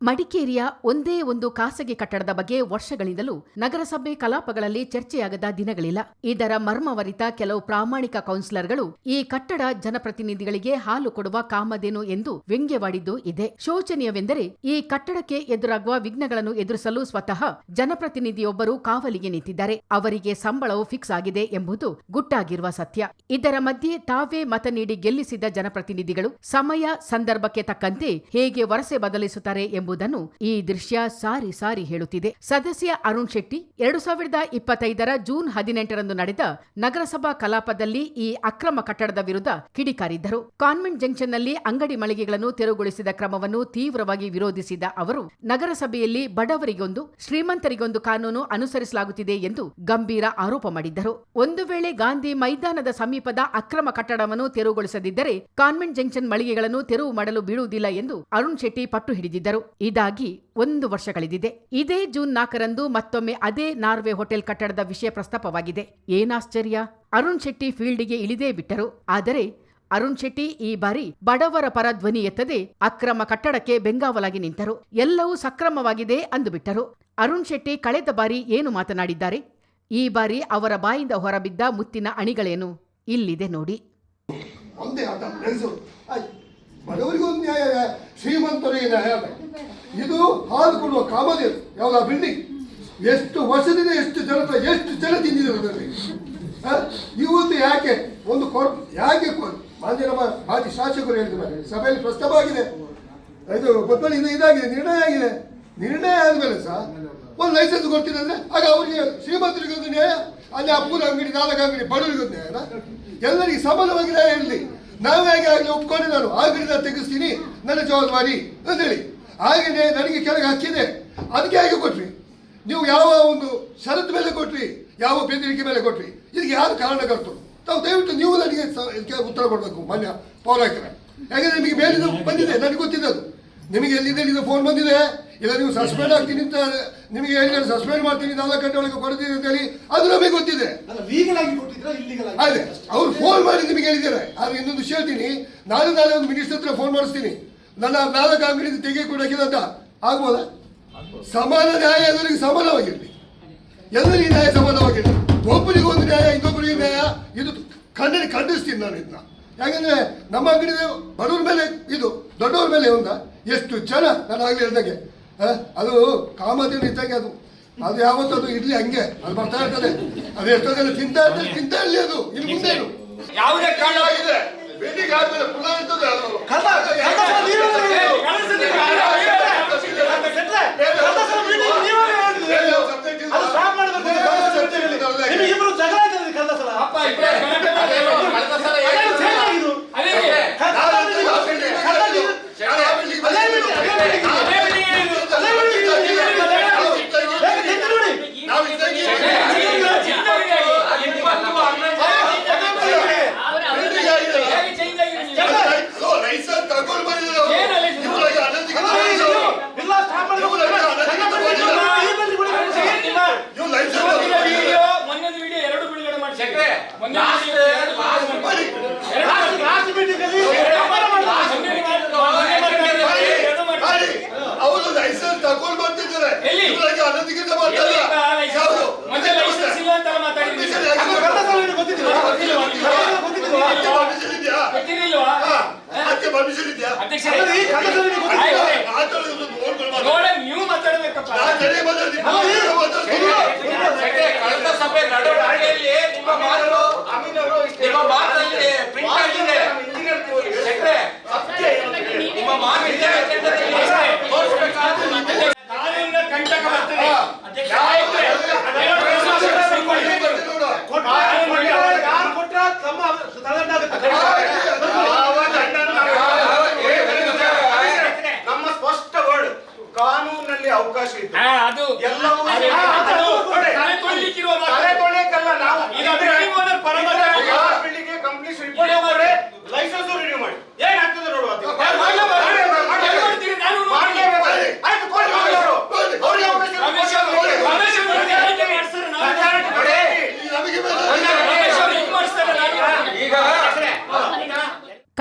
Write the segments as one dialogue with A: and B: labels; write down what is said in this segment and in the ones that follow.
A: ಮಡಿಕೇರಿಯ ಒಂದೇ ಒಂದು ಖಾಸಗಿ ಕಟ್ಟಡದ ಬಗ್ಗೆ ವರ್ಷಗಳಿಂದಲೂ ನಗರಸಭೆ ಕಲಾಪಗಳಲ್ಲಿ ಚರ್ಚೆಯಾಗದ ದಿನಗಳಿಲ್ಲ. ಇದರ ಮರ್ಮವರಿತ ಕೆಲವು ಪ್ರಾಮಾಣಿಕ ಕೌನ್ಸಿಲರ್ಗಳು ಈ ಕಟ್ಟಡ ಜನಪ್ರತಿನಿಧಿಗಳಿಗೆ ಹಾಲು ಕೊಡುವ ಕಾಮಧೇನು ಎಂದು ವ್ಯಂಗ್ಯವಾಡಿದ್ದು ಇದೆ. ಶೋಚನೀಯವೆಂದರೆ ಈ ಕಟ್ಟಡಕ್ಕೆ ಎದುರಾಗುವ ವಿಘ್ನಗಳನ್ನು ಎದುರಿಸಲು ಸ್ವತಃ ಜನಪ್ರತಿನಿಧಿಯೊಬ್ಬರು ಕಾವಲಿಗೆ ನಿಂತಿದ್ದಾರೆ. ಅವರಿಗೆ ಸಂಬಳವು ಫಿಕ್ಸ್ ಆಗಿದೆ ಎಂಬುದು ಗುಟ್ಟಾಗಿರುವ ಸತ್ಯ. ಇದರ ಮಧ್ಯೆ ತಾವೇ ಮತ ನೀಡಿ ಗೆಲ್ಲಿಸಿದ ಜನಪ್ರತಿನಿಧಿಗಳು ಸಮಯ ಸಂದರ್ಭಕ್ಕೆ ತಕ್ಕಂತೆ ಹೇಗೆ ವರಸೆ ಬದಲಿಸುತ್ತಾರೆ ಎಂಬುದನ್ನು ಈ ದೃಶ್ಯ ಸಾರಿ ಸಾರಿ ಹೇಳುತ್ತಿದೆ. ಸದಸ್ಯ ಅರುಣ್ ಶೆಟ್ಟಿ 2025 ಜೂನ್ 18ರಂದು ನಡೆದ ನಗರಸಭಾ ಕಲಾಪದಲ್ಲಿ ಈ ಅಕ್ರಮ ಕಟ್ಟಡದ ವಿರುದ್ಧ ಕಿಡಿಕಾರಿದ್ದರು. ಕಾನ್ವೆಂಟ್ ಜಂಕ್ಷನ್ನಲ್ಲಿ ಅಂಗಡಿ ಮಳಿಗೆಗಳನ್ನು ತೆರವುಗೊಳಿಸಿದ ಕ್ರಮವನ್ನು ತೀವ್ರವಾಗಿ ವಿರೋಧಿಸಿದ ಅವರು ನಗರಸಭೆಯಲ್ಲಿ ಬಡವರಿಗೊಂದು ಶ್ರೀಮಂತರಿಗೊಂದು ಕಾನೂನು ಅನುಸರಿಸಲಾಗುತ್ತಿದೆ ಎಂದು ಗಂಭೀರ ಆರೋಪ ಮಾಡಿದ್ದರು. ಒಂದು ವೇಳೆ ಗಾಂಧಿ ಮೈದಾನದ ಸಮೀಪದ ಅಕ್ರಮ ಕಟ್ಟಡವನ್ನು ತೆರವುಗೊಳಿಸದಿದ್ದರೆ ಕಾನ್ವೆಂಟ್ ಜಂಕ್ಷನ್ ಮಳಿಗೆಗಳನ್ನು ತೆರವು ಮಾಡಲು ಬೀಳುವುದಿಲ್ಲ ಎಂದು ಅರುಣ್ ಶೆಟ್ಟಿ ಪಟ್ಟು ಹಿಡಿದಿದ್ದರು. ಇದಾಗಿ 1 ವರ್ಷ ಕಳೆದಿದೆ. ಇದೇ ಜೂನ್ 4ರಂದು ಮತ್ತೊಮ್ಮೆ ಅದೇ ನಾರ್ವೆ ಹೋಟೆಲ್ ಕಟ್ಟಡದ ವಿಷಯ ಪ್ರಸ್ತಾಪವಾಗಿದೆ. ಏನಾಶ್ಚರ್ಯ, ಅರುಣ್ ಶೆಟ್ಟಿ ಫೀಲ್ಡಿಗೆ ಇಳಿದೇ ಬಿಟ್ಟರು. ಆದರೆ ಅರುಣ್ ಶೆಟ್ಟಿ ಈ ಬಾರಿ ಬಡವರ ಪರ ಧ್ವನಿ ಎತ್ತದೆ ಅಕ್ರಮ ಕಟ್ಟಡಕ್ಕೆ ಬೆಂಗಾವಲಾಗಿ ನಿಂತರು. ಎಲ್ಲವೂ ಸಕ್ರಮವಾಗಿದೆ ಅಂದುಬಿಟ್ಟರು. ಅರುಣ್ ಶೆಟ್ಟಿ ಕಳೆದ ಬಾರಿ ಏನು ಮಾತನಾಡಿದ್ದಾರೆ, ಈ ಬಾರಿ ಅವರ ಬಾಯಿಂದ ಹೊರಬಿದ್ದ ಮುತ್ತಿನ ಅಣಿಗಳೇನು ಇಲ್ಲಿದೆ ನೋಡಿ.
B: ಬಡವರಿಗೊಂದು ನ್ಯಾಯ, ಶ್ರೀಮಂತರಿಗೆ ನ್ಯಾಯ. ಇದು ಹಾಲು ಕೊಡುವ ಕಾಮಧೇನು ಯಾವ ಬಿಲ್ಡಿಂಗ್ ಎಷ್ಟು ವರ್ಷದಿಂದ ಎಷ್ಟು ಜನ ತಿಂದಿದ್ದಾರೆ ಅದರಲ್ಲಿ. ಇವತ್ತು ಯಾಕೆ ಒಂದು ಯಾಕೆ ಮಾನ್ಯ ನಮ್ಮ ಮಾಜಿ ಶಾಸಕರು ಹೇಳಿದ್ದಾರೆ, ಸಭೆಯಲ್ಲಿ ಪ್ರಸ್ತಾಪ ಆಗಿದೆ, ಇದು ಕೊಪ್ಪಳಿಂದ ಇದಾಗಿದೆ, ನಿರ್ಣಯ ಆಗಿದೆ. ನಿರ್ಣಯ ಆದ್ಮೇಲೆ ಸಹ ಒಂದು ಲೈಸೆನ್ಸ್ ಕೊಡ್ತೀನಿ ಅಂದ್ರೆ ಆಗ ಅವರಿಗೆ ಶ್ರೀಮಂತರಿಗೊಂದು ನ್ಯಾಯ, ಅಲ್ಲಿ ಅಪ್ಪನ ಅಂಗಡಿ 4 ಅಂಗಡಿ ಬಡವರಿಗೊಂದು ನ್ಯಾಯ. ಎಲ್ಲರಿಗೆ ಸಮಾನವಾಗಿ ನ್ಯಾಯ ಇರಲಿ. ನಾವೇ ಆಗಲಿ ಒಪ್ಕೊಂಡು ನಾನು ಅಂಗಡಿನ ತೆಗೆಸ್ತೀನಿ, ನನ್ನ ಜವಾಬ್ದಾರಿ ಅಂತೇಳಿ. ಹಾಗೆಯೇ ನನಗೆ ಕೆಳಗೆ ಹಕ್ಕಿದೆ, ಅದಕ್ಕೆ ಹೇಗೆ ಕೊಟ್ರಿ ನೀವು? ಯಾವ ಒಂದು ಷರತ್ತು ಮೇಲೆ ಕೊಟ್ರಿ, ಯಾವ ಬೆದರಿಕೆ ಮೇಲೆ ಕೊಟ್ರಿ? ಇದಕ್ಕೆ ಯಾರು ಕಾರಣಕರ್ತರು? ತಾವು ದಯವಿಟ್ಟು ನೀವು ನನಗೆ ಇದಕ್ಕೆ ಉತ್ತರ ಕೊಡಬೇಕು ಮಾನ್ಯ ಪೌರಾಯುಕ್ತರೆ. ಯಾಕಂದ್ರೆ ನಿಮಗೆ ಮೇಲಿಂದ ಬಂದಿದೆ, ನನಗೆ ಗೊತ್ತಿದ್ದದು. ನಿಮಗೆ ಎಲ್ಲಿಂದ ಫೋನ್ ಬಂದಿದೆ, ಇಲ್ಲ ನೀವು ಸಸ್ಪೆಂಡ್ ಆಗ್ತೀನಿ ಅಂತ ನಿಮಗೆ ಹೇಳಿದ್ರೆ ಸಸ್ಪೆಂಡ್ ಮಾಡ್ತೀನಿ 4 ಗಂಟೆ ಒಳಗೆ ಕೊಡ್ತೀನಿ ಅಂತ ಹೇಳಿ, ಅದು ನಮಗೆ ಗೊತ್ತಿದೆ. ಅದೇ ಅವ್ರು ಫೋನ್ ಮಾಡಿ ನಿಮಗೆ ಹೇಳಿದ್ದಾರೆ. ಆದ್ರೆ ಇನ್ನೊಂದು ವಿಷಯ ಹೇಳ್ತೀನಿ, ನಾಳೆ ಒಂದು ಮಿನಿಸ್ಟರ್ ಹತ್ರ ಫೋನ್ ಮಾಡಿಸ್ತೀನಿ, ನನ್ನ 4 ಅಂಗಡಿ ತೆಗೆದುಕೊಡಾಕಿದೆ ಅಂತ. ಆಗ್ಬೋದಾ? ಸಮಾನ ನ್ಯಾಯ ಎಲ್ಲರಿಗೂ ಸಮಾನವಾಗಿರಲಿ, ಎಲ್ಲರಿಗೂ ನ್ಯಾಯ ಸಮಾನವಾಗಿರಲಿ. ಒಬ್ಬರಿಗೆ ಒಂದು ನ್ಯಾಯ, ಇನ್ನೊಬ್ಬರಿಗೆ ನ್ಯಾಯ, ಇದು ಖಂಡಿಸ್ತೀನಿ ನಾನು ಇದನ್ನ. ಯಾಕಂದ್ರೆ ನಮ್ಮ ಅಂಗಡಿ ಬಡವ್ರ ಮೇಲೆ ಇದು ದೊಡ್ಡವ್ರ ಮೇಲೆ ಎಷ್ಟು ಜನ ನಾನು ಆಗ್ಲಿ ಹೇಳ್ದಂಗೆ ಅದು ಕಾಮಧೇನು ಇದ್ದಂಗೆ. ಅದು ಯಾವತ್ತೂ ಅದು ಇರ್ಲಿ, ಹಂಗೆ ಅದು ಬರ್ತಾ ಇರ್ತದೆ. ಅದು ಎಷ್ಟೋ ಜನ ತಿಂತಾ ಇರ್ಲಿ. ಅದು ಇಲ್ಲಿ ಮುಂದೇನು ಯಾವುದೇ ಕಾರಣ ಆಗಿದೆ ಭೇಟಿಗೆ ಆದ್ಮೇಲೆ ಪುನಃ ಇರ್ತದೆ ಅದು. ಅವರು ಲೈಸೆನ್ಸ್ ತಗೊಂಡು ಬರ್ತಿದ್ದಾರೆ, ಅನಧಿಕೃತ ಮಾಡ್ತಾರೆ. ನಮ್ಮ ಸ್ಪಷ್ಟ ವರ್ಡ್ ಕಾನೂನಲ್ಲಿ ಅವಕಾಶ ಇತ್ತು. ಲೈಸೆನ್ಸ್ ರಿನ್ಯೂ ಮಾಡಿ ಏನಾಗ್ತದೆ ನೋಡುವ.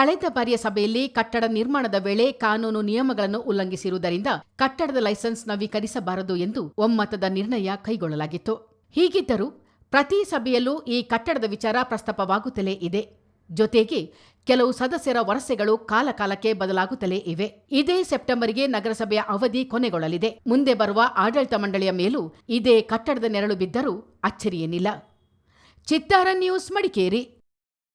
A: ಕಳೆದ ಬಾರಿಯ ಸಭೆಯಲ್ಲಿ ಕಟ್ಟಡ ನಿರ್ಮಾಣದ ವೇಳೆ ಕಾನೂನು ನಿಯಮಗಳನ್ನು ಉಲ್ಲಂಘಿಸಿರುವುದರಿಂದ ಕಟ್ಟಡದ ಲೈಸೆನ್ಸ್ ನವೀಕರಿಸಬಾರದು ಎಂದು ಒಮ್ಮತದ ನಿರ್ಣಯ ಕೈಗೊಳ್ಳಲಾಗಿತ್ತು. ಹೀಗಿದ್ದರೂ ಪ್ರತಿ ಸಭೆಯಲ್ಲೂ ಈ ಕಟ್ಟಡದ ವಿಚಾರ ಪ್ರಸ್ತಾಪವಾಗುತ್ತಲೇ ಇದೆ. ಜೊತೆಗೆ ಕೆಲವು ಸದಸ್ಯರ ವರಸೆಗಳು ಕಾಲಕಾಲಕ್ಕೆ ಬದಲಾಗುತ್ತಲೇ ಇವೆ. ಇದೇ ಸೆಪ್ಟೆಂಬರ್ಗೆ ನಗರಸಭೆಯ ಅವಧಿ ಕೊನೆಗೊಳ್ಳಲಿದೆ. ಮುಂದೆ ಬರುವ ಆಡಳಿತ ಮಂಡಳಿಯ ಮೇಲೂ ಇದೇ ಕಟ್ಟಡದ ನೆರಳು ಬಿದ್ದರೂ ಅಚ್ಚರಿಯೇನಿಲ್ಲ. ಚಿತ್ತಾರ ನ್ಯೂಸ್, ಮಡಿಕೇರಿ.